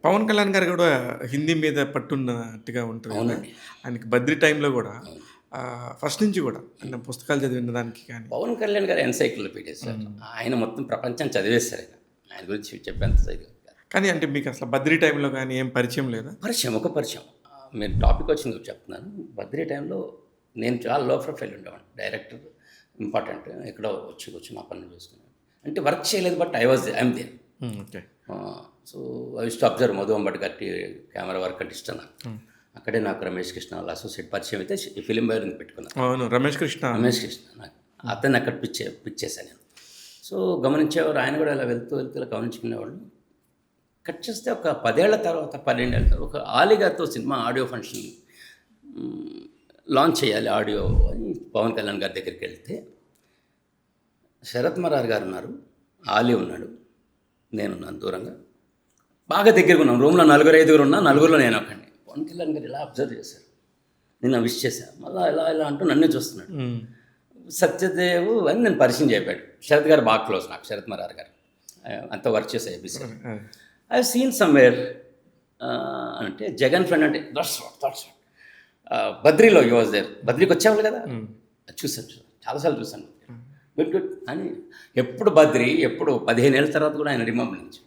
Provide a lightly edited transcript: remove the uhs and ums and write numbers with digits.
పవన్ కళ్యాణ్ గారు గూడా హిందీ మీద పట్టున్నట్టుగా ఉంటది గదా! అవునండి. ఆయనకి 'బద్రి' టైంలో గూడా అవును. ఫస్ట్ నుంచి గూడా ఆయన పుస్తకాలు చదివిన దానికి కానీ పవన్ కళ్యాణ్ గారు ఎన్‌సైక్లోపీడియా సార్. ఆయన మొత్తం ప్రపంచం చదివేశారు ఆయన. ఆయన గురించి చెప్పేంత ఇది కాదు. కానీ అంటే మీకసల 'బద్రి' టైంలో గానీ ఏం పరిచయం లేదా? పరిచయం. మీరు టాపిక్ వచ్చింది కాబట్టి చెప్తున్నాను. 'బద్రి' టైంలో నేను చాలా లో ప్రొఫైల్ ఉండేవాడిని. Director important. ఎక్కడో వచ్చి కూర్చొని నా పనులు చేసుకున్నాను. అంటే వర్క్ చేయలేదు but I'm there. Okay. So I used to observe Madhu Ambati గారి కెమెరా వర్క్ అంటే ఇష్టం నాకు. అక్కడే నాకు రమేష్ కృష్ణ వాళ్ళ అసోసియేట్ పరిచయం అయితే ఫిలిం బైర్ని పెట్టుకున్నాను. అవును. రమేష్ కృష్ణ. నాకు అతన్ని అక్కడ పిచ్చేసాను నేను. సో గమనించేవారు ఆయన కూడా ఇలా వెళ్తూ ఇలా గమనించుకునేవాళ్ళు. కట్ చేస్తే ఒక 10 ఏళ్ల తర్వాత 12 ఏళ్ల తర్వాత ఒక ఆలిగాతో సినిమా ఆడియో ఫంక్షన్ లాంచ్ చేయాలి ఆడియో అని పవన్ కళ్యాణ్ గారి దగ్గరికి వెళ్తే శరత్ మరార్ గారు ఉన్నారు, ఆలీ ఉన్నాడు, నేనున్నాను దూరంగా. బాగా దగ్గరగా ఉన్నాం. రూమ్లో 4-5 ఉన్నా, నలుగురిలో నేను ఒకడిని. పవన్ కళ్యాణ్ గారు ఇలా అబ్జర్వ్ చేశారు. నేను విష్ చేశాను. మళ్ళీ ఇలా అంటూ నన్నే చూస్తున్నాడు. సత్యదేవ్ అని నేను పరిచయం చెప్పాడు. శరత్ గారు బాగా క్లోజ్ నాకు, శరత్ మరార్ గారు. అంత వర్క్ చేసే ఏబీసీ. ఐ సీన్ సమ్వేర్ అంటే జగన్ ఫ్రెండ్ అంటే దట్స్ వాట్ బద్రీలో యూ వాజ్ దేర్. బద్రీకి వచ్చేవాళ్ళు కదా, చూసాను చాలాసార్లు చూసాను. గుడ్ అని ఎప్పుడు బద్రీ, ఎప్పుడు 15 ఏళ్ళ తర్వాత కూడా ఆయన రిమంబర్ నుంచి